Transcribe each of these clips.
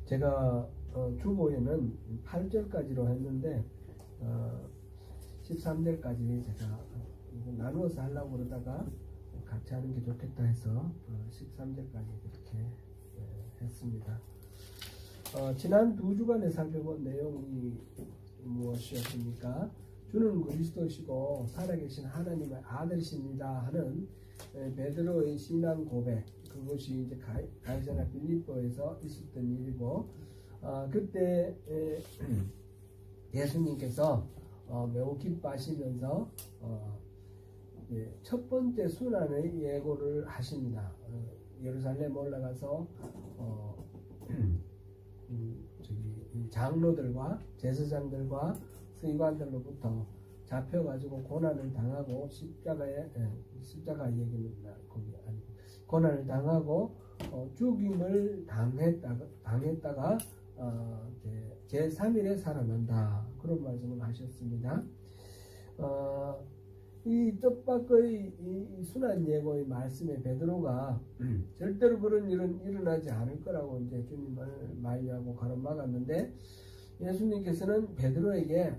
제가 주보에는 8절까지로 했는데 13절까지 제가 나누어서 하려고 그러다가 같이 하는 게 좋겠다 해서 13절까지 이렇게 했습니다. 지난 2주간에 살펴본 내용이 무엇이었습니까? 주는 그리스도시고 살아계신 하나님의 아들이십니다 하는 베드로의 신앙 고백, 그것이 이제 가이사랴 빌립보에서 있었던 일이고, 그때 예수님께서 매우 기뻐하시면서 첫 번째 순환의 예고를 하십니다. 예루살렘 올라가서 장로들과 제사장들과 서기관들로부터 잡혀가지고 고난을 당하고 십자가 얘기는 거기 아니고 고난을 당하고 죽임을 당했다가 제3일에 살아난다, 그런 말씀을 하셨습니다. 이 뜻밖의 이 순환 예고의 말씀에 베드로가 절대로 그런 일은 일어나지 않을 거라고 이제 주님을 만류하고 가로막았는데, 예수님께서는 베드로에게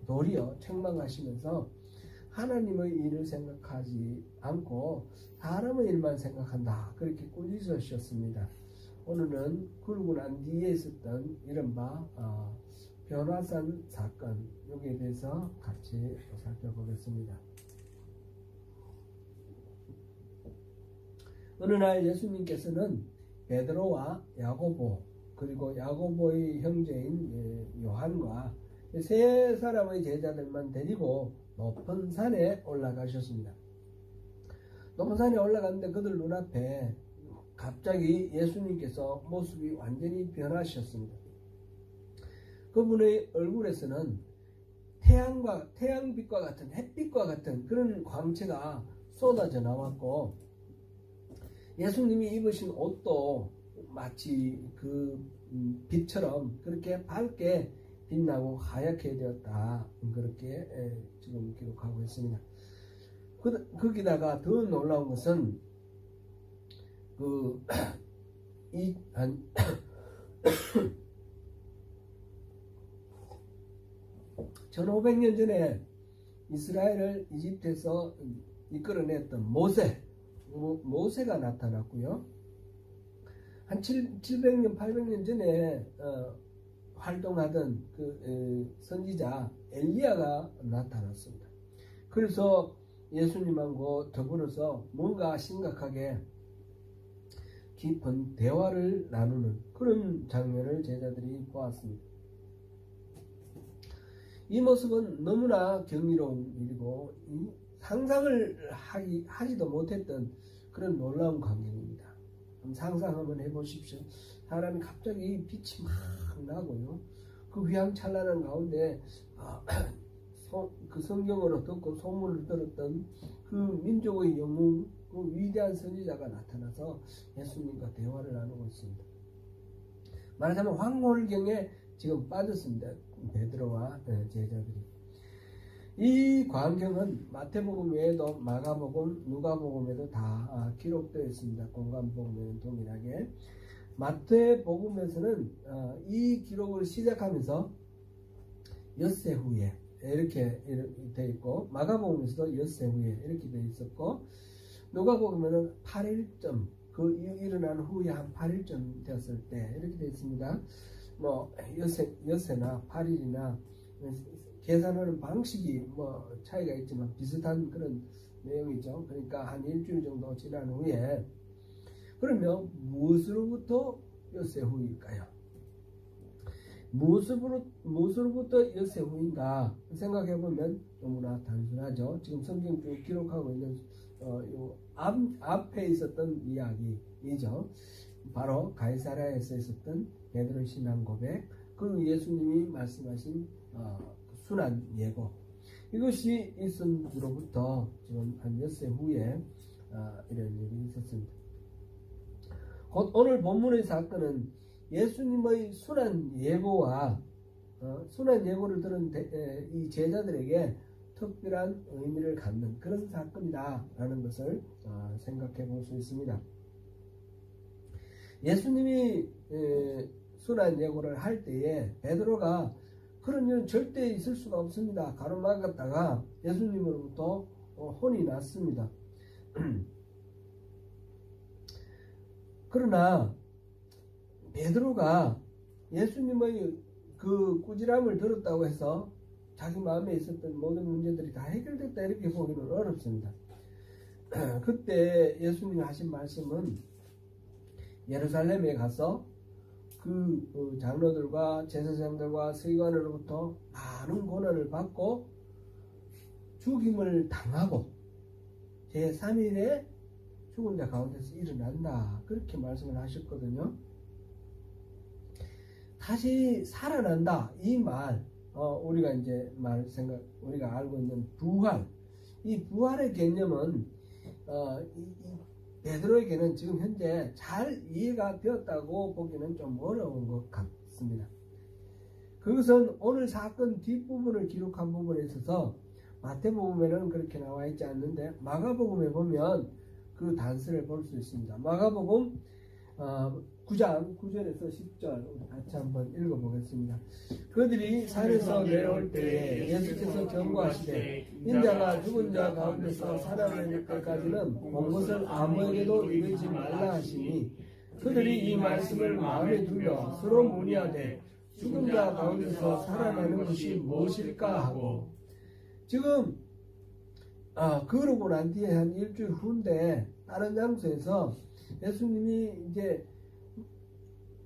도리어 책망하시면서 하나님의 일을 생각하지 않고 사람의 일만 생각한다, 그렇게 꾸짖으셨습니다. 오늘은 그러고 난 뒤에 있었던 이른바 변화산 사건, 여기에 대해서 같이 살펴보겠습니다. 어느 날 예수님께서는 베드로와 야고보, 그리고 야고보의 형제인 요한과 세 사람의 제자들만 데리고 높은 산에 올라가셨습니다. 높은 산에 올라갔는데 그들 눈앞에 갑자기 예수님께서 모습이 완전히 변하셨습니다. 그분의 얼굴에서는 태양빛과 같은, 햇빛과 같은 그런 광채가 쏟아져 나왔고, 예수님이 입으신 옷도 마치 그 빛처럼 그렇게 밝게 빛나고 하얗게 되었다, 그렇게 지금 기록하고 있습니다. 거기다가 더 놀라운 것은 1500년 전에 이스라엘을 이집트에서 이끌어냈던 모세가 나타났고요. 한 700년, 800년 전에 활동하던 그 선지자 엘리야가 나타났습니다. 그래서 예수님하고 더불어서 뭔가 심각하게 깊은 대화를 나누는 그런 장면을 제자들이 보았습니다. 이 모습은 너무나 경이로운 일이고 상상을 하지도 못했던 그런 놀라운 광경입니다. 상상 한번 해보십시오. 사람이 갑자기 빛이 막 나고요, 그 휘황찬란한 가운데 그 성경으로 듣고 소문을 들었던 그 민족의 영웅, 그 위대한 선지자가 나타나서 예수님과 대화를 나누고 있습니다. 말하자면 황홀경에 지금 빠졌습니다, 베드로와 제자들이. 이 광경은 마태복음 외에도 마가복음, 누가복음에도 다 기록되어 있습니다. 공관복음에는 동일하게. 마태복음에서는 이 기록을 시작하면서 엿새 후에 이렇게 되어 있고, 마가복음에서도 엿새 후에 이렇게 되어 있었고, 누가복음에는 8일쯤, 그 일어난 후에 한 8일쯤 되었을 때 이렇게 되어 있습니다. 엿새나 8일이나 계산하는 방식이 차이가 있지만 비슷한 그런 내용이죠. 그러니까 한 일주일 정도 지난 후에, 그러면 무엇으로부터 엿새 후일까요? 무엇으로부터 엿새 후인가 생각해보면 너무나 단순하죠. 지금 성경 쭉 기록하고 있는 앞에 있었던 이야기이죠. 바로 가이사랴에서 있었던 베드로의 신앙 고백, 그리고 예수님이 말씀하신 순환 예고, 이것이 있은 뒤로부터 지금 한 엿새 후에 이런 일이 있었습니다. 곧 오늘 본문의 사건은 예수님의 순환 예고와 순환 예고를 들은 이 제자들에게 특별한 의미를 갖는 그런 사건이다라는 것을 생각해 볼 수 있습니다. 예수님이 순환 예고를 할 때에 베드로가 그런 일은 절대 있을 수가 없습니다. 가로막았다가 예수님으로부터 혼이 났습니다. 그러나 베드로가 예수님의 그 꾸지람을 들었다고 해서 자기 마음에 있었던 모든 문제들이 다 해결됐다 이렇게 보기는 어렵습니다. 그때 예수님이 하신 말씀은 예루살렘에 가서 그 장로들과 제사장들과 서기관으로부터 많은 고난을 받고 죽임을 당하고 제3일에 죽은 자 가운데서 일어난다 그렇게 말씀을 하셨거든요. 다시 살아난다 이 말 우리가 이제 우리가 알고 있는 부활, 이 부활의 개념은 이 베드로에게는 지금 현재 잘 이해가 되었다고 보기는 좀 어려운 것 같습니다. 그것은 오늘 사건 뒷부분을 기록한 부분에 있어서 마태복음에는 그렇게 나와 있지 않는데 마가복음에 보면 그 단서를 볼 수 있습니다. 마가복음 9장 9절에서 10절 우리 같이 한번 읽어보겠습니다. 그들이 산에서 내려올 때에 예수께서 경고하시되 인자가 죽은 자 가운데서 살아날 때까지는 본 것을 아무에게도 이르지 말라 하시니 그들이 이 말씀을 마음에 두며 서로 문의하되 죽은 자 가운데서 살아나는 것이 무엇일까 하고 지금 그러고 난 뒤에 한 일주일 후인데 다른 장소에서 예수님이 이제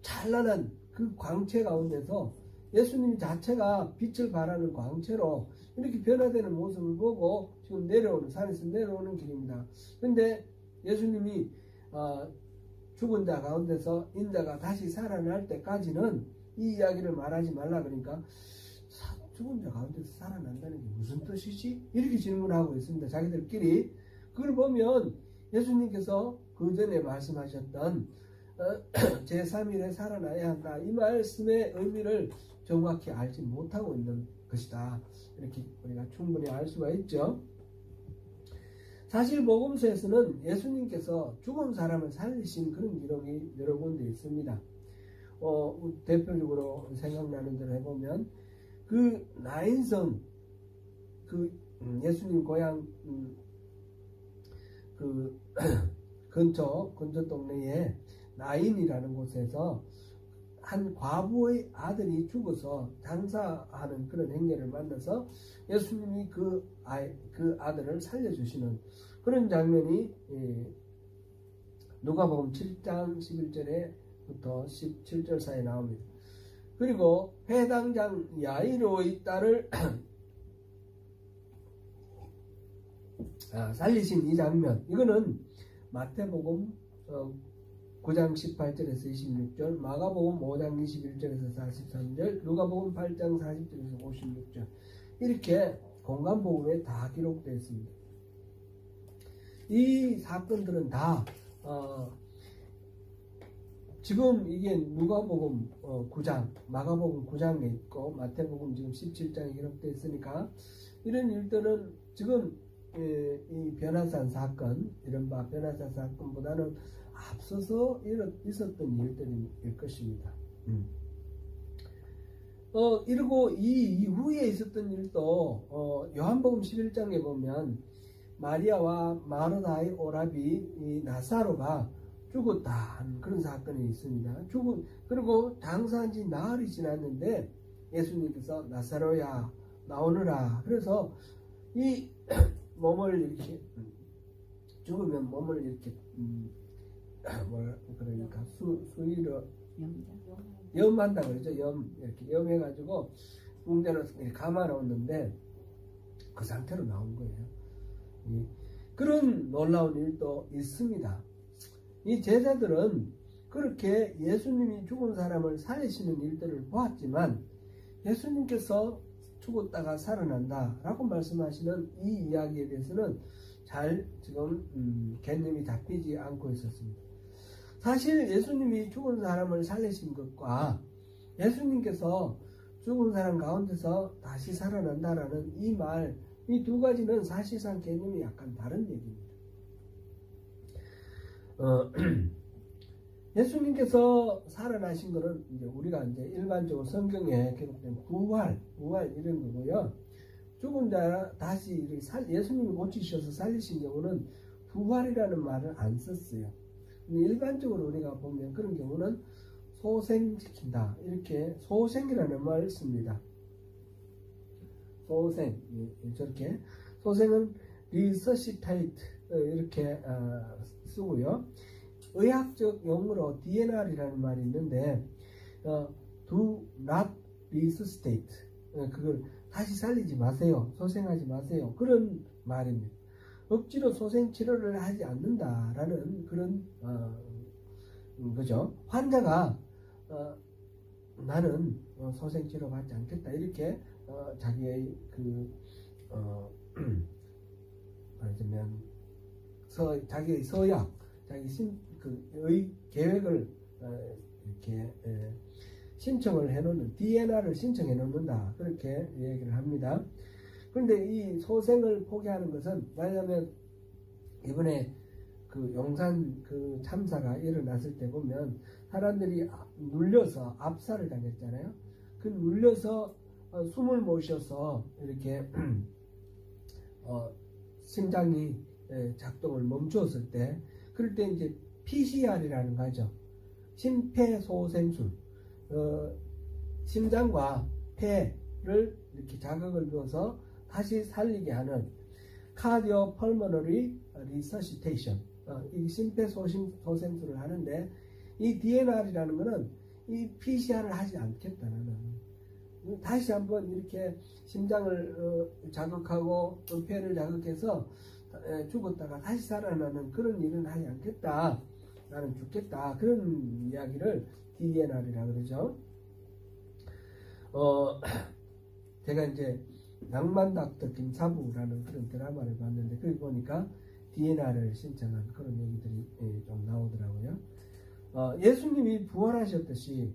찬란한 그 광채 가운데서 예수님 자체가 빛을 발하는 광채로 이렇게 변화되는 모습을 보고 지금 산에서 내려오는 길입니다. 그런데 예수님이 죽은 자 가운데서 인자가 다시 살아날 때까지는 이 이야기를 말하지 말라 그러니까 죽은 자 가운데서 살아난다는 게 무슨 뜻이지? 이렇게 질문하고 있습니다. 자기들끼리. 그걸 보면 예수님께서 그 전에 말씀하셨던 제3일에 살아나야 한다. 이 말씀의 의미를 정확히 알지 못하고 있는 것이다. 이렇게 우리가 충분히 알 수가 있죠. 사실 복음서에서는 예수님께서 죽은 사람을 살리신 그런 기록이 여러 군데 있습니다. 대표적으로 생각나는 대로 해보면 그 나인성 그 예수님 고향 그 근처 동네에 나인이라는 곳에서 한 과부의 아들이 죽어서 장사하는 그런 행렬을 만나서 예수님이 그 아들을 살려주시는 그런 장면이 누가복음 7장 11절에부터 17절 사이에 나옵니다. 그리고 회당장 야이로의 딸을 살리신 이 장면, 이거는 마태복음 9장 18절에서 26절, 마가복음 5장 21절에서 43절, 누가복음 8장 40절에서 56절 이렇게 공간복음에 다 기록되어 있습니다. 이 사건들은 다 지금 이게 누가복음 9장, 마가복음 9장에 있고 마태복음 지금 17장에 기록되어 있으니까 이런 일들은 지금 이 변화산 사건, 이른바 변화산 사건보다는 앞서서 있었던 일들일 것입니다. 이러고 이 이후에 있었던 일도 요한복음 11장에 보면 마리아와 마르다의 오라비 이 나사로가 죽었다 하는 그런 사건이 있습니다. 그리고 장사한 지 나흘이 지났는데 예수님께서 나사로야 나오너라. 그래서 이 몸을 이렇게 죽으면 몸을 이렇게 그러니까 수의로 염한다 그러죠. 이렇게 염해가지고 붕대로 이렇게 감아 놓았는데 그 상태로 나온 거예요. 그런 놀라운 일도 있습니다. 이 제자들은 그렇게 예수님이 죽은 사람을 살리시는 일들을 보았지만 예수님께서 죽었다가 살아난다 라고 말씀하시는 이 이야기에 대해서는 잘 지금 개념이 잡히지 않고 있었습니다. 사실 예수님이 죽은 사람을 살리신 것과 예수님께서 죽은 사람 가운데서 다시 살아난다라는 이 말, 이 두 가지는 사실상 개념이 약간 다른 얘기입니다. 예수님께서 살아나신 거는 이제 우리가 이제 일반적으로 성경에 기록된 부활 이런 거고요. 죽은 자 다시 예수님이 고치셔서 살리신 경우는 부활이라는 말을 안 썼어요. 근데 일반적으로 우리가 보면 그런 경우는 소생시킨다. 이렇게 소생이라는 말을 씁니다. 소생. 저렇게. 소생은 resuscitate 이렇게 쓰고요. 의학적 용어로 DNR이라는 말이 있는데 do not resuscitate. 그걸 다시 살리지 마세요. 소생하지 마세요. 그런 말입니다. 억지로 소생 치료를 하지 않는다라는 그런 거죠. 환자가 나는 소생 치료 받지 않겠다 이렇게 자기의 말하자면 자기의 서약, 자기 계획을 이렇게 신청을 해놓는 DNR을 신청해 놓는다 그렇게 얘기를 합니다. 그런데 이 소생을 포기하는 것은 왜냐하면 이번에 그 용산 그 참사가 일어났을 때 보면 사람들이 눌려서 압살을 당했잖아요. 그 눌려서 숨을 못 쉬어서 이렇게 심장이 작동을 멈추었을 때 그럴 때 이제 PCR이라는 거 하죠. 심폐소생술. 심장과 폐를 이렇게 자극을 줘서 다시 살리게 하는 Cardiopulmonary Resuscitation. 이 심폐소생술을 하는데 이 DNR이라는 거는 이 PCR을 하지 않겠다는 다시 한번 이렇게 심장을 자극하고 폐를 자극해서 죽었다가 다시 살아나는 그런 일은 하지 않겠다. 나는 죽겠다. 그런 이야기를 DNR이라고 그러죠. 제가 이제 낭만 닥터 김사부라는 그런 드라마를 봤는데 거기 보니까 DNR을 신청한 그런 얘기들이 좀 나오더라고요. 예수님이 부활하셨듯이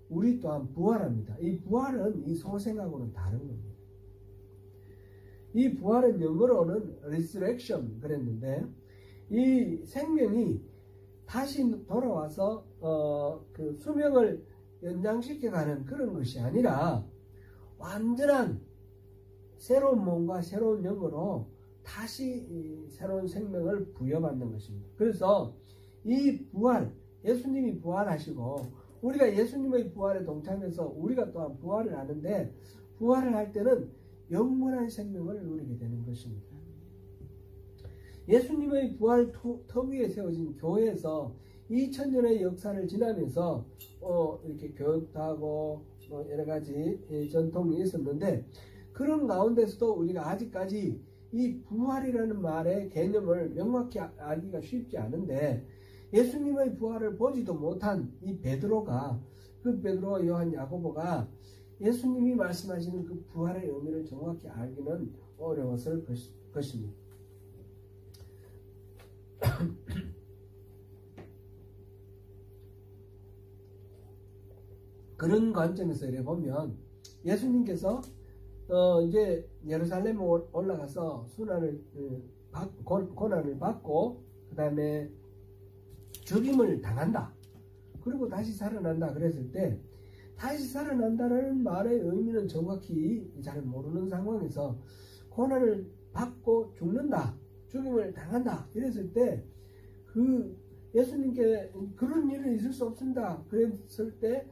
우리 또한 부활합니다. 이 부활은 이 소생하고는 다른 겁니다. 이 부활은 영어로는 resurrection 그랬는데 이 생명이 다시 돌아와서 그 수명을 연장시켜가는 그런 것이 아니라 완전한 새로운 몸과 새로운 영으로 다시 새로운 생명을 부여받는 것입니다. 그래서 이 부활, 예수님이 부활하시고 우리가 예수님의 부활에 동참해서 우리가 또한 부활을 하는데 부활을 할 때는 영원한 생명을 누리게 되는 것입니다. 예수님의 부활 터 위에 세워진 교회에서 2000년의 역사를 지나면서 이렇게 교육도 하고 여러 가지 전통이 있었는데 그런 가운데서도 우리가 아직까지 이 부활이라는 말의 개념을 명확히 알기가 쉽지 않은데 예수님의 부활을 보지도 못한 이 베드로가 그 베드로, 요한, 야고보가 예수님이 말씀하시는 그 부활의 의미를 정확히 알기는 어려웠을 것입니다. 그런 관점에서 이래 보면 예수님께서 이제 예루살렘에 올라가서 고난을 받고 그 다음에 죽임을 당한다. 그리고 다시 살아난다 그랬을 때 다시 살아난다는 말의 의미는 정확히 잘 모르는 상황에서 고난을 받고 죽는다. 죽임을 당한다. 이랬을 때 그 예수님께 그런 일은 있을 수 없습니다. 그랬을 때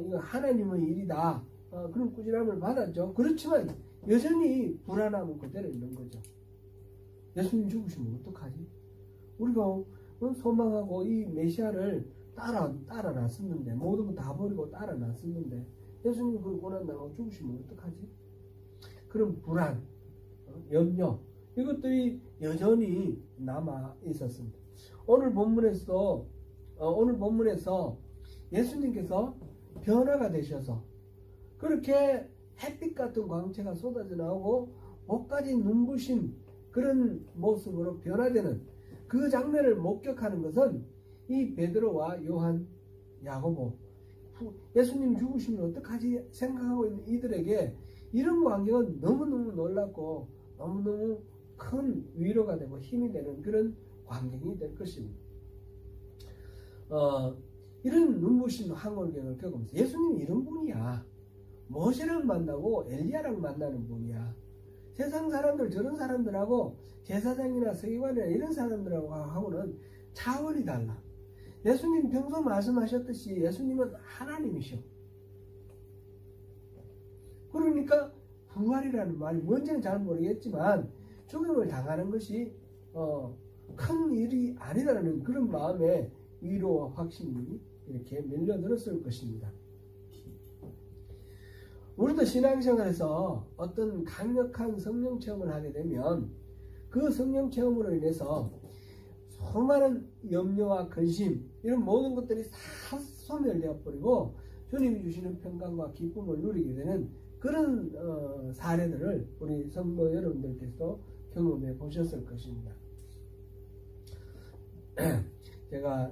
이거 하나님의 일이다. 그런 꾸지람을 받았죠. 그렇지만 여전히 불안함은 그대로 있는 거죠. 예수님 죽으시면 어떡하지? 우리가 소망하고 이 메시아를 따라 놨었는데 모든 거 다 버리고 따라 놨었는데 예수님 그 고난 당하고 죽으시면 어떡하지? 그런 불안, 염려 이것들이 여전히 남아 있었습니다. 오늘 본문에서 예수님께서 변화가 되셔서 그렇게 햇빛 같은 광채가 쏟아져 나오고 목까지 눈부신 그런 모습으로 변화되는 그 장면을 목격하는 것은 이 베드로와 요한, 야고보 예수님 죽으시면 어떡하지 생각하고 있는 이들에게 이런 광경은 너무너무 놀랍고 너무너무 큰 위로가 되고 힘이 되는 그런 광경이 될 것입니다. 이런 눈부신 황홀경을 겪으면서 예수님이 이런 분이야. 모세랑 만나고 엘리야랑 만나는 분이야. 세상 사람들 저런 사람들하고 제사장이나 서기관이나 이런 사람들하고 하고는 차원이 달라. 예수님 평소 말씀하셨듯이 예수님은 하나님이셔. 그러니까 부활이라는 말이 뭔지는 잘 모르겠지만 죽음을 당하는 것이 큰 일이 아니라는 그런 마음에 위로와 확신이 이렇게 밀려들었을 것입니다. 우리도 신앙생활에서 어떤 강력한 성령 체험을 하게 되면 그 성령 체험으로 인해서 수많은 염려와 근심 이런 모든 것들이 다 소멸되어 버리고 주님이 주시는 평강과 기쁨을 누리게 되는 그런 사례들을 우리 성도 여러분들께서 경험해 보셨을 것입니다. 제가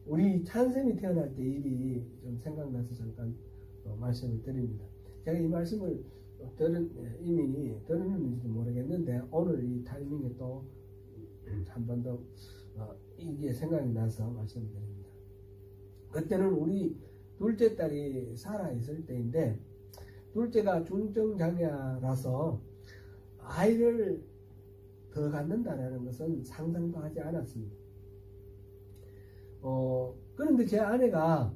우리 찬쌤이 태어날 때 일이 좀 생각나서 잠깐 말씀을 드립니다. 제가 이 말씀을 이미 들었는지도 모르겠는데 오늘 이 타이밍에 또 한 번 더 이게 생각이 나서 말씀드립니다. 그때는 우리 둘째 딸이 살아있을 때인데 둘째가 중증장애라서 아이를 더 갖는다는 것은 상상도 하지 않았습니다. 그런데 제 아내가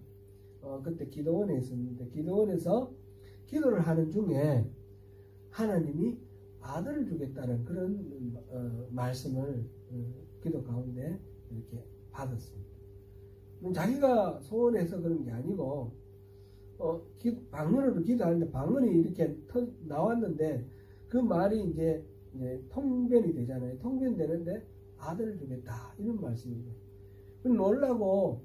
그때 기도원에 있었는데 기도원에서 기도를 하는 중에 하나님이 아들을 주겠다는 그런 말씀을 기도 가운데 이렇게 받았습니다. 자기가 소원해서 그런 게 아니고 방언으로 기도하는데 방언이 이렇게 나왔는데 그 말이 이제 통변이 되잖아요. 통변되는데 아들을 주겠다 이런 말씀이에요. 놀라고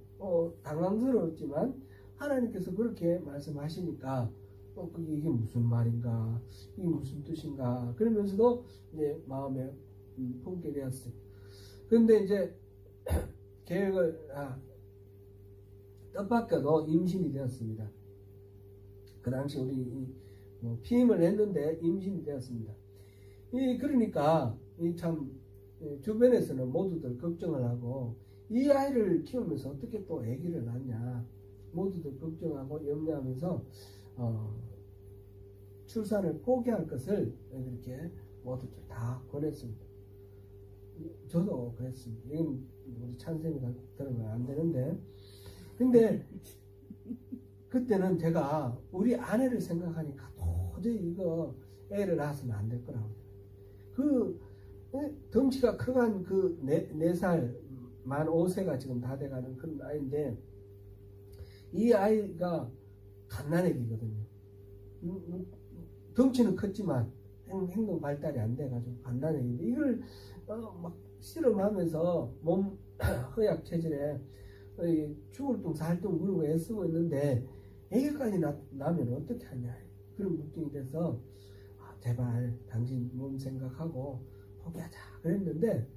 당황스러웠지만 하나님께서 그렇게 말씀하시니까 이게 무슨 말인가, 이게 무슨 뜻인가 그러면서도 이제 마음에 품게 되었어요. 그런데 이제 계획을 뜻밖에도 임신이 되었습니다. 그 당시 우리 피임을 했는데 임신이 되었습니다. 그러니까 참 주변에서는 모두들 걱정을 하고 이 아이를 키우면서 어떻게 또 아기를 낳냐 모두들 걱정하고 염려하면서 출산을 포기할 것을 이렇게 모두들 다 권했습니다. 저도 그랬습니다. 이건 우리 찬쌤이 들으면 안 되는데 근데 그때는 제가 우리 아내를 생각하니까 도저히 이거 애를 낳아서는 안 될 거라고. 그 덩치가 크간 그 4살 만 5세가 지금 다 돼가는 그런 아이인데 이 아이가 갓난아기거든요. 덩치는 컸지만 행동 발달이 안 돼가지고 갓난아기인데 이걸 막 실험하면서 몸 허약 체질에 죽을 둥 살 둥 물고 애쓰고 있는데 애기까지 나면 어떻게 하냐 그런 걱정이 돼서 제발 당신 몸 생각하고 포기하자 그랬는데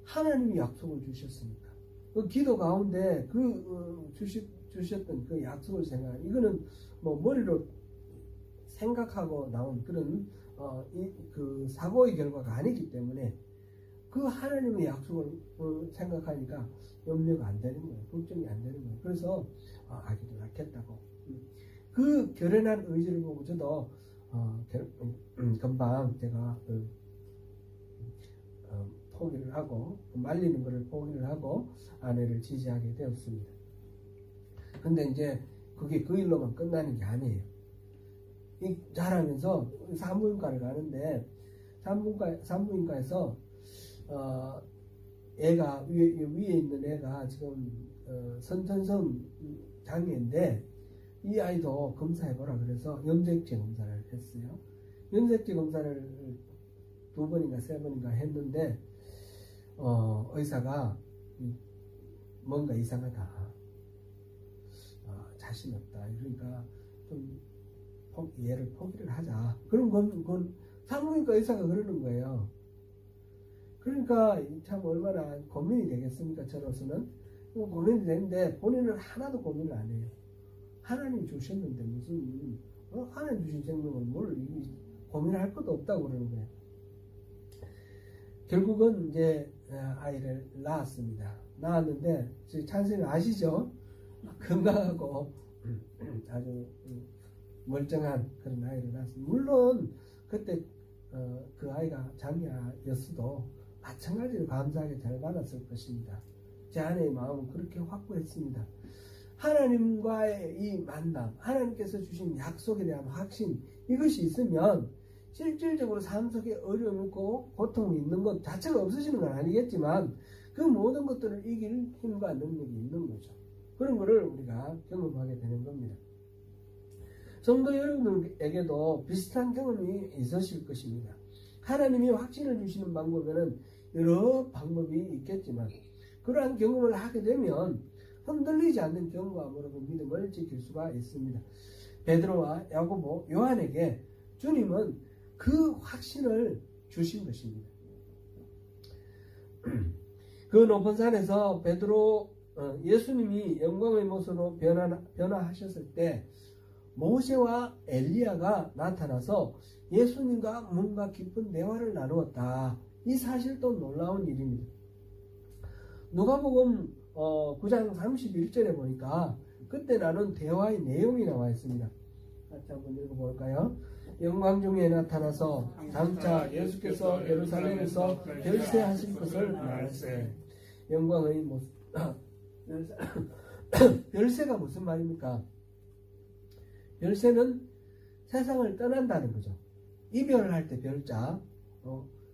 하나님이 약속을 주셨으니까 그 기도 가운데 주셨던 그 약속을 생각 이거는 뭐 머리로 생각하고 나온 그런 그 사고의 결과가 아니기 때문에 그 하나님의 약속을 생각하니까 염려가 안 되는 거예요. 걱정이 안 되는 거예요. 그래서 아기도 낳겠다고 그 결연한 의지를 보고 저도 금방 제가 포기를 하고 말리는 것을 포기를 하고 아내를 지지하게 되었습니다. 근데 이제 그게 그 일로만 끝나는 게 아니에요. 자라면서 산부인과를 가는데 산부인과에서 애가 위에 있는 애가 지금 선천성 장애인데 이 아이도 검사해보라 그래서 염색체 검사를 했어요. 염색체 검사를 2번인가 3번인가 했는데 의사가 뭔가 이상하다, 자신 없다. 그러니까 좀 얘를 포기를 하자. 그럼 그건 산부인과 의사가 그러는 거예요. 그러니까 참 얼마나 고민이 되겠습니까? 저로서는 고민이 되는데 본인은 하나도 고민을 안 해요. 하나님 주셨는데 무슨 하나님 주신 생명을 뭘 고민할 것도 없다고 그러는 거예요. 결국은 이제 아이를 낳았습니다. 낳았는데 찬스님 아시죠? 건강하고 아주 멀쩡한 그런 아이를 낳았습니다. 물론 그때 그 아이가 장애였어도 마찬가지로 감사하게 잘 받았을 것입니다. 제 아내의 마음은 그렇게 확고했습니다. 하나님과의 이 만남, 하나님께서 주신 약속에 대한 확신, 이것이 있으면 실질적으로 삶 속에 어려움이 있고 고통이 있는 것 자체가 없어지는 건 아니겠지만 그 모든 것들을 이길 힘과 능력이 있는 거죠. 그런 거를 우리가 경험하게 되는 겁니다. 성도 여러분에게도 비슷한 경험이 있으실 것입니다. 하나님이 확신을 주시는 방법에는 여러 방법이 있겠지만 그러한 경험을 하게 되면 흔들리지 않는 견고함으로 그 믿음을 지킬 수가 있습니다. 베드로와 야고보, 요한에게 주님은 그 확신을 주신 것입니다. 그 높은 산에서 베드로 예수님이 영광의 모습으로 변화하셨을 때 모세와 엘리야가 나타나서 예수님과 뭔가 깊은 대화를 나누었다. 이 사실도 놀라운 일입니다. 누가복음 9장 31절에 보니까 그때 나눈 대화의 내용이 나와 있습니다. 같이 한번 읽어볼까요? 영광 중에 나타나서 장차 예수께서 예루살렘에서 별세하실 것을 말하시되. 영광의 모습. 별세가 무슨 말입니까? 별세는 세상을 떠난다는 거죠. 이별할 때 별자.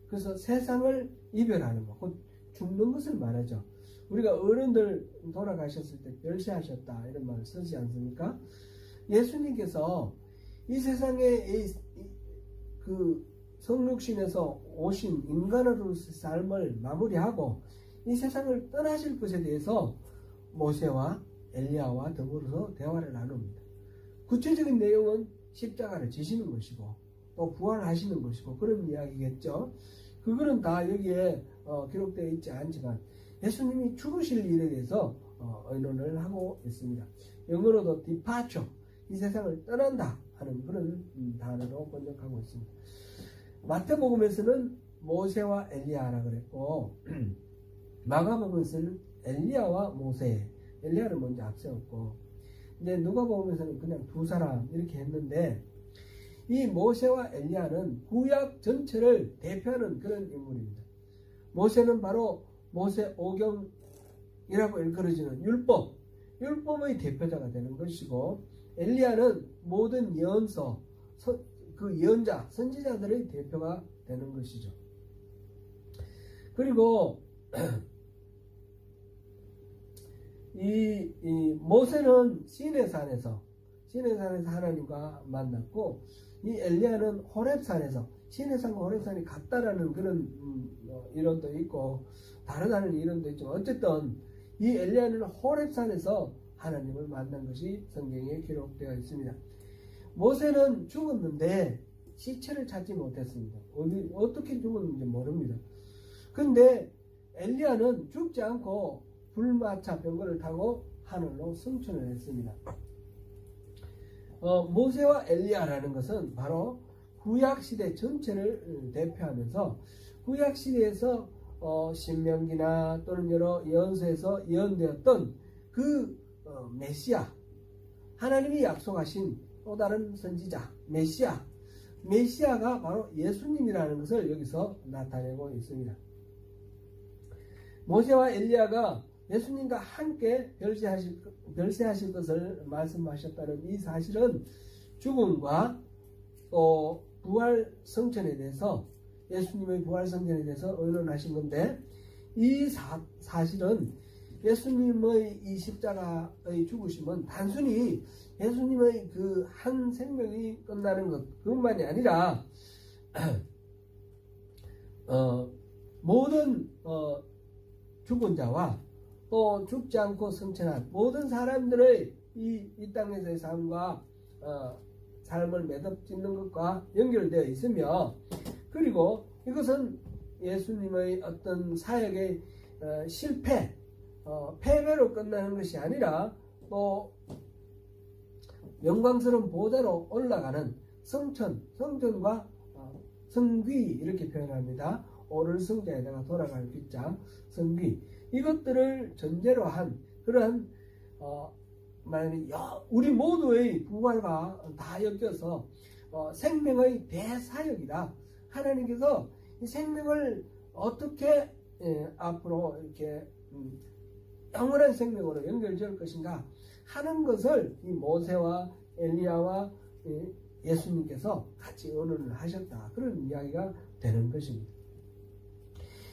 그래서 세상을 이별하는 것, 곧 죽는 것을 말하죠. 우리가 어른들 돌아가셨을 때 별세하셨다 이런 말을 쓰지 않습니까? 예수님께서 이 세상에 그 성육신에서 오신 인간으로서의 삶을 마무리하고 이 세상을 떠나실 것에 대해서 모세와 엘리야와 더불어서 대화를 나눕니다. 구체적인 내용은 십자가를 지시는 것이고 또 부활하시는 것이고 그런 이야기겠죠. 그거는 다 여기에 기록되어 있지 않지만 예수님이 죽으실 일에 대해서 의논을 하고 있습니다. 영어로도 departure, 이 세상을 떠난다 하는 그런 단어로 번역하고 있습니다. 마태복음에서는 모세와 엘리야라 그랬고 마가복음에서는 엘리야와 모세, 엘리야를 먼저 앞세웠고 이제 누가복음에서는 그냥 두 사람 이렇게 했는데 이 모세와 엘리야는 구약 전체를 대표하는 그런 인물입니다. 모세는 바로 모세 오경이라고 일컬어지는 율법의 대표자가 되는 것이고 엘리야는 모든 예언서, 그 예언자, 선지자들의 대표가 되는 것이죠. 그리고 이 모세는 시내산에서 하나님과 만났고 이 엘리야는 호렙산에서 시내산과 호렙산이 같다라는 그런 이론도 있고 다르다는 이론도 있지만 어쨌든 이 엘리야는 호렙산에서 하나님을 만난 것이 성경에 기록되어 있습니다. 모세는 죽었는데 시체를 찾지 못했습니다. 어떻게 죽었는지 모릅니다. 근데 엘리야는 죽지 않고 불마차 병거를 타고 하늘로 승천을 했습니다. 모세와 엘리야라는 것은 바로 구약시대 전체를 대표하면서 구약시대에서 신명기나 또는 여러 예언서에서 예언되었던 그 메시아, 하나님이 약속하신 또 다른 선지자 메시아가 바로 예수님이라는 것을 여기서 나타내고 있습니다. 모세와 엘리야가 예수님과 함께 별세하실 것을 말씀하셨다는 이 사실은 죽음과 또 부활 성천에 대해서 예수님의 부활 성천에 대해서 의논하신 건데 이 사실은 예수님의 이 십자가의 죽으심은 단순히 예수님의 그 한 생명이 끝나는 것 그것만이 아니라 모든 죽은 자와 또 죽지 않고 승천한 모든 사람들의 이 땅에서의 삶과 삶을 매듭짓는 것과 연결되어 있으며 그리고 이것은 예수님의 어떤 사역의 실패, 패배로 끝나는 것이 아니라 또 영광스러운 보좌로 올라가는 성전과 성귀 이렇게 표현합니다. 오를 성자에다가 돌아갈 귀자 성귀 이것들을 전제로 한 그러한 우리 모두의 부활과 다 엮여서 생명의 대사역이다. 하나님께서 이 생명을 어떻게 앞으로 이렇게 영원한 생명으로 연결지을 것인가 하는 것을 이 모세와 엘리야와 예수님께서 같이 언언을 하셨다. 그런 이야기가 되는 것입니다.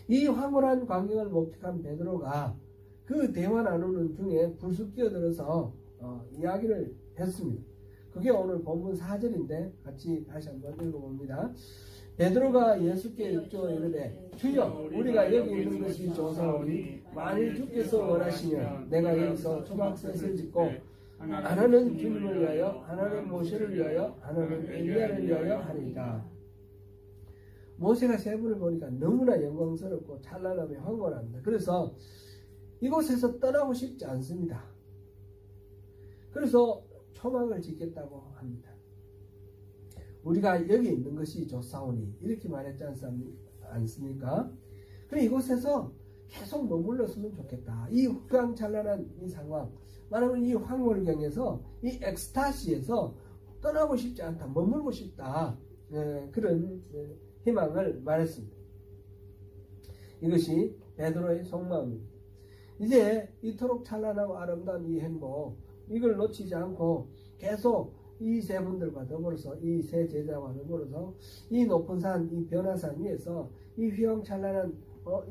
이 황홀한 광경을 목격한 베드로가 그 대화 나누는 중에 불쑥 끼어들어서 이야기를 했습니다. 그게 오늘 본문 4절인데 같이 다시 한번 읽어봅니다. 베드로가 예수께 여쭈어 이르되 주여 우리가 여기 있는 것이 좋사오니 만일 주께서 원하시면 내가 여기서 초막셋을 짓고 하나는 주님을 위하여 하나는 모세를 위하여 하나는 엘리야를 위하여 하리이다. 모세가 세 분을 보니까 너무나 영광스럽고 찬란하며 황홀합니다. 그래서 이곳에서 떠나고 싶지 않습니다. 그래서 초막을 짓겠다고 합니다. 우리가 여기 있는 것이 좋사오니 이렇게 말했지 않습니까? 그래 이곳에서 계속 머물렀으면 좋겠다. 이 휘황찬란한 이 상황, 말하면 이 황홀경에서 이 엑스타시에서 떠나고 싶지 않다, 머물고 싶다, 그런 희망을 말했습니다. 이것이 베드로의 속마음입니다. 이제 이토록 찬란하고 아름다운 이 행복, 이걸 놓치지 않고 계속 이 세 분들과 더불어서 이 세 제자와 더불어서 이 높은 산, 이 변화산 위에서 이 휘황찬란한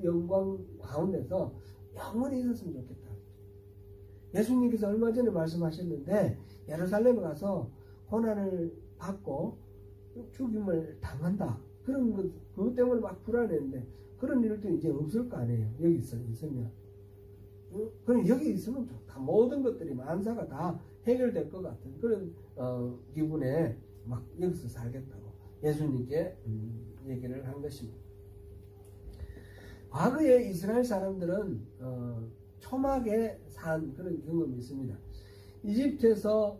영광 가운데서 영원히 있었으면 좋겠다. 예수님께서 얼마 전에 말씀하셨는데 예루살렘에 가서 고난을 받고 죽임을 당한다. 그런 그것 때문에 막 불안했는데 그런 일도 이제 없을 거 아니에요. 여기 있으면. 그럼 여기 있으면 좋다. 모든 것들이 만사가 다 해결될 것 같은 그런 기분에 막 여기서 살겠다고 예수님께 얘기를 한 것입니다. 과거에 이스라엘 사람들은 초막에 산 그런 경험이 있습니다. 이집트에서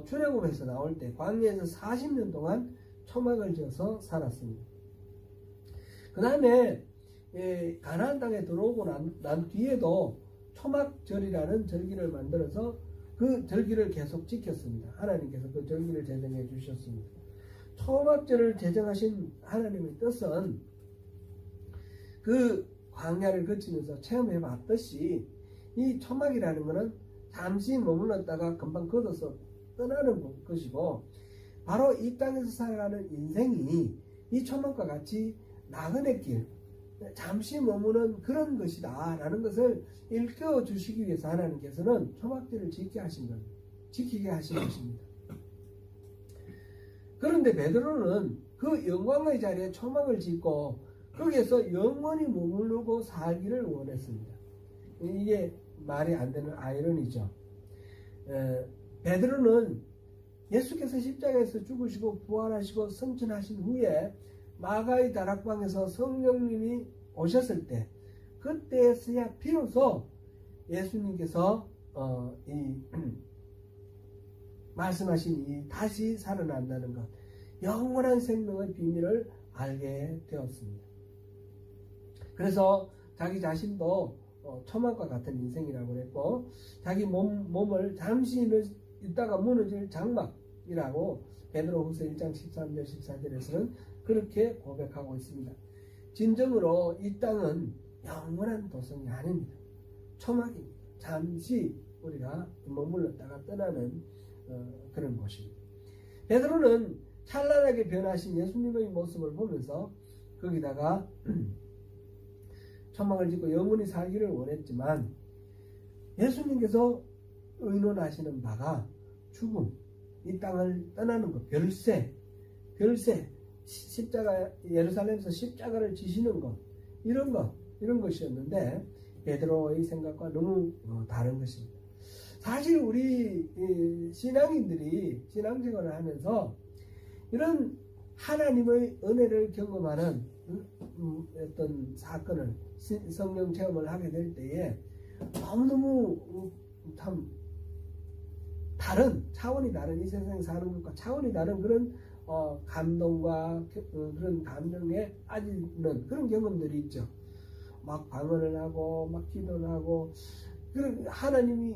출애굽해서 나올 때 광야에서 40년 동안 초막을 지어서 살았습니다. 그 다음에 가나안 땅에 들어오고 난 뒤에도 초막절이라는 절기를 만들어서 그 절기를 계속 지켰습니다. 하나님께서 그 절기를 제정해 주셨습니다. 초막절을 제정하신 하나님의 뜻은 그 광야를 거치면서 체험해 봤듯이 이 초막이라는 것은 잠시 머물렀다가 금방 걷어서 떠나는 것이고 바로 이 땅에서 살아가는 인생이 이 초막과 같이 나그네 길, 잠시 머무는 그런 것이다 라는 것을 일깨워 주시기 위해서 하나님께서는 초막절을 지키게 하신 것입니다. 그런데 베드로는 그 영광의 자리에 초막을 짓고 거기에서 영원히 머무르고 살기를 원했습니다. 이게 말이 안 되는 아이러니죠. 베드로는 예수께서 십자가에서 죽으시고 부활하시고 승천하신 후에 마가의 다락방에서 성령님이 오셨을 때 그때서야 비로소 예수님께서 말씀하신 이 다시 살아난다는 것, 영원한 생명의 비밀을 알게 되었습니다. 그래서 자기 자신도 초막과 같은 인생이라고 했고 자기 몸을 잠시 있다가 무너질 장막이라고 베드로후서 1장 13절 14절에서는 그렇게 고백하고 있습니다. 진정으로 이 땅은 영원한 도성이 아닙니다. 초막입니다. 잠시 우리가 머물렀다가 떠나는 그런 곳입니다. 베드로는 찬란하게 변하신 예수님의 모습을 보면서 거기다가 초막을 짓고 영원히 살기를 원했지만 예수님께서 의논하시는 바가 죽음, 이 땅을 떠나는 것, 별세, 십자가, 예루살렘에서 십자가를 지시는 것, 이런 것이었는데 베드로의 생각과 너무 다른 것입니다. 사실 우리 신앙인들이 신앙생활을 하면서 이런 하나님의 은혜를 경험하는 어떤 사건을 성령 체험을 하게 될 때에 너무너무 참 다른 차원이 다른 이 세상에 사는 것과 차원이 다른 그런 감동과 그런 감정에 빠지는 그런 경험들이 있죠. 막 방언을 하고 막 기도를 하고, 그런 하나님이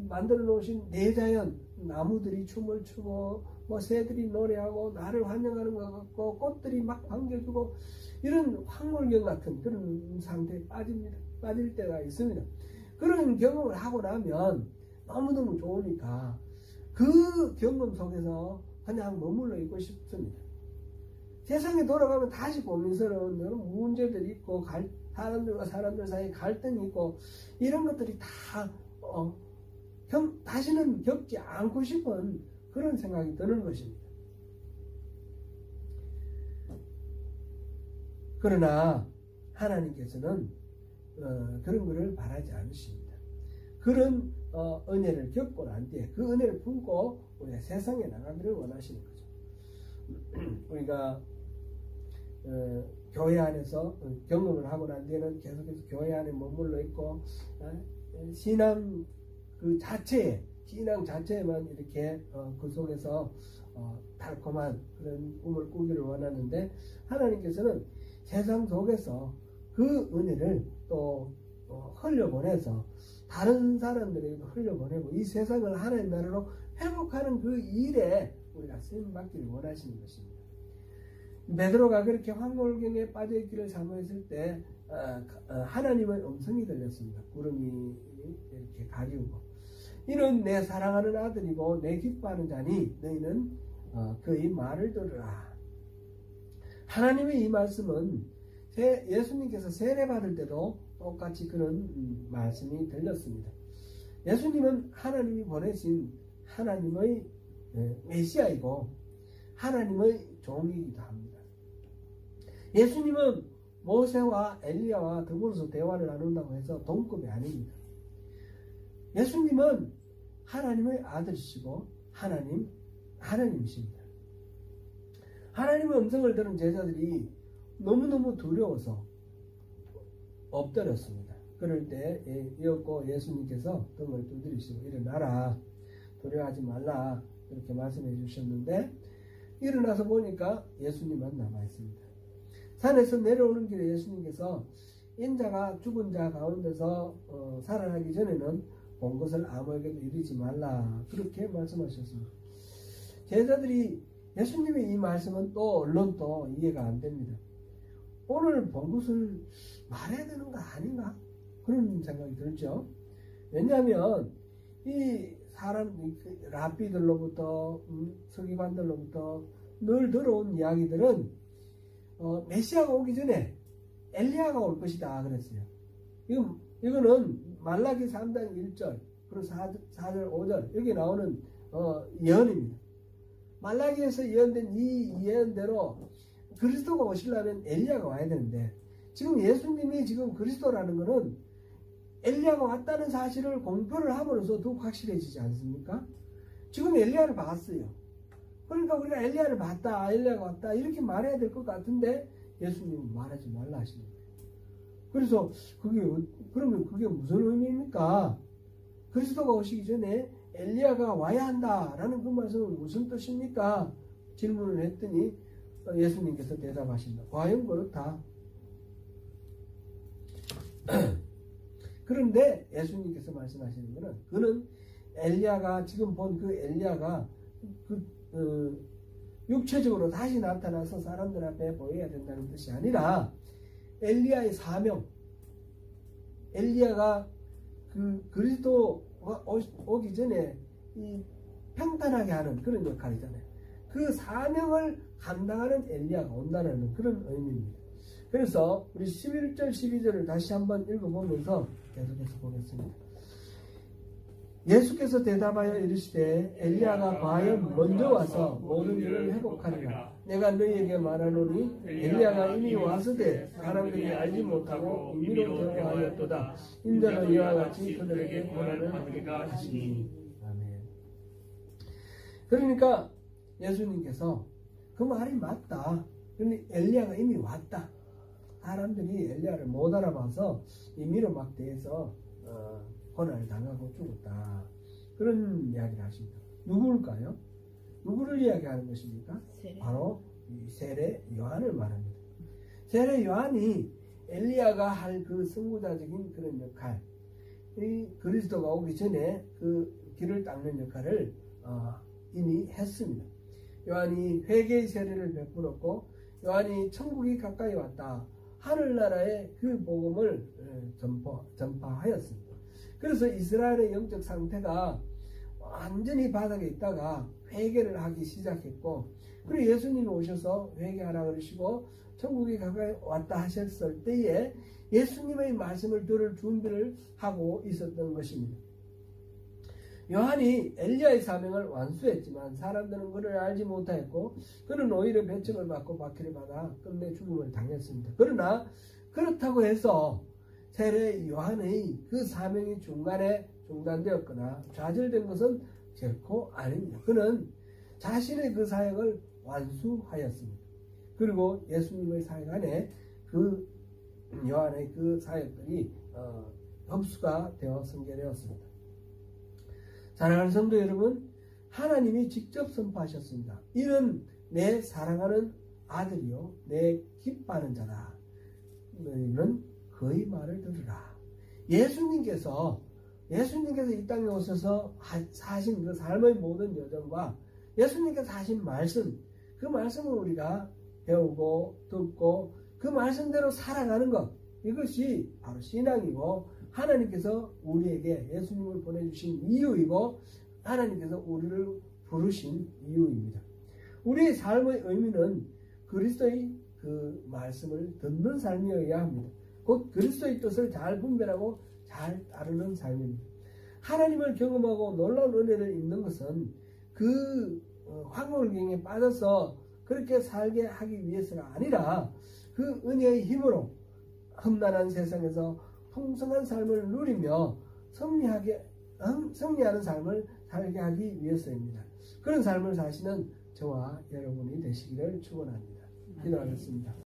만들어 놓으신 내자연, 나무들이 춤을 추고 뭐 새들이 노래하고 나를 환영하는 것 같고 꽃들이 막 반겨주고, 이런 황홀경 같은 그런 상태에 빠질 때가 있습니다. 그런 경험을 하고 나면 너무너무 좋으니까 그 경험 속에서 그냥 머물러 있고 싶습니다. 세상에 돌아가면 다시 고민스러운 여러 문제들이 있고, 사람들과 사람들 사이에 갈등이 있고, 이런 것들이 다 다시는 겪지 않고 싶은 그런 생각이 드는 것입니다. 그러나 하나님께서는 그런 것을 바라지 않으십니다. 그런 은혜를 겪고 난 뒤에 그 은혜를 품고 우리가 세상에 나가기를 원하시는 거죠. 우리가 교회 안에서 경험을 하고 난 뒤에는 계속해서 교회 안에 머물러 있고, 신앙 자체에만 이렇게 그 속에서 달콤한 그런 꿈을 꾸기를 원하는데, 하나님께서는 세상 속에서 그 은혜를 또 흘려보내서 다른 사람들에게도 흘려보내고 이 세상을 하나님 나라로 회복하는 그 일에 우리가 쓰임받기를 원하시는 것입니다. 베드로가 그렇게 황홀경에 빠져있기를 사모했을 때 하나님의 음성이 들렸습니다. 구름이 이렇게 가리우고, 이는 내 사랑하는 아들이고 내 기뻐하는 자니 너희는 그의 말을 들으라. 하나님의 이 말씀은 예수님께서 세례받을 때도 똑같이 그런 말씀이 들렸습니다. 예수님은 하나님이 보내신 하나님의 메시아이고 하나님의 종이기도 합니다. 예수님은 모세와 엘리야와 더불어서 대화를 나눈다고 해서 동급이 아닙니다. 예수님은 하나님의 아들이시고 하나님이십니다. 하나님의 음성을 들은 제자들이 너무너무 두려워서 엎드렸습니다. 그럴 때 예수님께서 등을 두드리시고 일어나라, 두려워하지 말라, 이렇게 말씀해 주셨는데, 일어나서 보니까 예수님만 남아있습니다. 산에서 내려오는 길에 예수님께서 인자가 죽은 자 가운데서 살아나기 전에는 본 것을 아무에게도 이르지 말라, 그렇게 말씀하셨습니다. 제자들이 예수님의 이 말씀은 얼른 이해가 안 됩니다. 오늘 본 것을 말해야 되는 거 아닌가? 그런 생각이 들죠. 왜냐하면 이 랍비들로부터 서기관들로부터 늘 들어온 이야기들은 메시아가 오기 전에 엘리야가 올 것이다 그랬어요. 이거는 말라기 3장 1절 그리고 4절 5절 여기 나오는 예언입니다. 말라기에서 예언된 이 예언대로 그리스도가 오시려면 엘리야가 와야 되는데, 지금 예수님이 지금 그리스도라는 것은 엘리야가 왔다는 사실을 공표를 함으로써 더욱 확실해지지 않습니까? 지금 엘리야를 봤어요. 그러니까 우리가 엘리야를 봤다, 엘리야가 왔다 이렇게 말해야 될 것 같은데 예수님은 말하지 말라 하시는 거예요. 그래서 그러면 그게 무슨 의미입니까? 그리스도가 오시기 전에 엘리야가 와야 한다라는 그 말씀은 무슨 뜻입니까? 질문을 했더니 예수님께서 대답하신다. 과연 그렇다. 그런데 예수님께서 말씀하시는 것은, 그는 엘리야가 지금 본 그 엘리야가 육체적으로 다시 나타나서 사람들 앞에 보여야 된다는 뜻이 아니라, 엘리야의 사명, 엘리야가 그리스도가 오기 전에 이 평탄하게 하는 그런 역할이잖아요. 그 사명을 감당하는 엘리야가 온다는 그런 의미입니다. 그래서 우리 11절 12절을 다시 한번 읽어보면서 계속해서 보겠습니다. 예수께서 대답하여 이르시되 엘리야가 과연 먼저 와서 모든 일을 회복하리라. 내가 너희에게 말하노니 엘리야가 이미 왔으되 사람들이 알지 못하고 임의로 대화하였도다. 인자는 이와 같이 그들에게 고난을 받으리라 하시니. 아멘. 그러니까 예수님께서 그 말이 맞다. 그런데 엘리야가 이미 왔다. 사람들이 엘리야를 못 알아봐서 임의로 막 대해서 고난을 당하고 죽었다. 그런 이야기를 하십니다. 누구일까요? 누구를 이야기하는 것입니까? 바로 세례 요한을 말합니다. 세례 요한이 엘리야가 할 그 선구자적인 그런 역할, 이 그리스도가 오기 전에 그 길을 닦는 역할을 이미 했습니다. 요한이 회개의 세례를 베풀었고, 요한이 천국이 가까이 왔다, 하늘나라의 그 복음을 전파하였습니다. 그래서 이스라엘의 영적 상태가 완전히 바닥에 있다가 회개를 하기 시작했고, 그리고 예수님이 오셔서 회개하라 그러시고 천국이 가까이 왔다 하셨을 때에 예수님의 말씀을 들을 준비를 하고 있었던 것입니다. 요한이 엘리야의 사명을 완수했지만 사람들은 그를 알지 못하였고, 그는 오히려 배척을 받고 박해를 받아 끝내 죽음을 당했습니다. 그러나 그렇다고 해서 세례 요한의 그 사명이 중간에 중단되었거나 좌절된 것은 결코 아닙니다. 그는 자신의 그 사역을 완수하였습니다. 그리고 예수님의 사역 안에 그 요한의 그 사역들이 흡수가 되어 성결되었습니다. 사랑하는 성도 여러분, 하나님이 직접 선포하셨습니다. 이는 내 사랑하는 아들이요 내 기뻐하는 자다. 너희는 그의 말을 들으라. 예수님께서 이 땅에 오셔서 사신 그 삶의 모든 여정과 예수님께서 하신 말씀, 그 말씀을 우리가 배우고 듣고 그 말씀대로 살아가는 것, 이것이 바로 신앙이고 하나님께서 우리에게 예수님을 보내주신 이유이고 하나님께서 우리를 부르신 이유입니다. 우리의 삶의 의미는 그리스도의 그 말씀을 듣는 삶이어야 합니다. 곧 그리스도의 뜻을 잘 분별하고 잘 따르는 삶입니다. 하나님을 경험하고 놀라운 은혜를 입는 것은 그 황홀경에 빠져서 그렇게 살게 하기 위해서가 아니라 그 은혜의 힘으로 험난한 세상에서 풍성한 삶을 누리며 승리하는 삶을 살게 하기 위해서입니다. 그런 삶을 사시는 저와 여러분이 되시기를 축원합니다. 기도하겠습니다.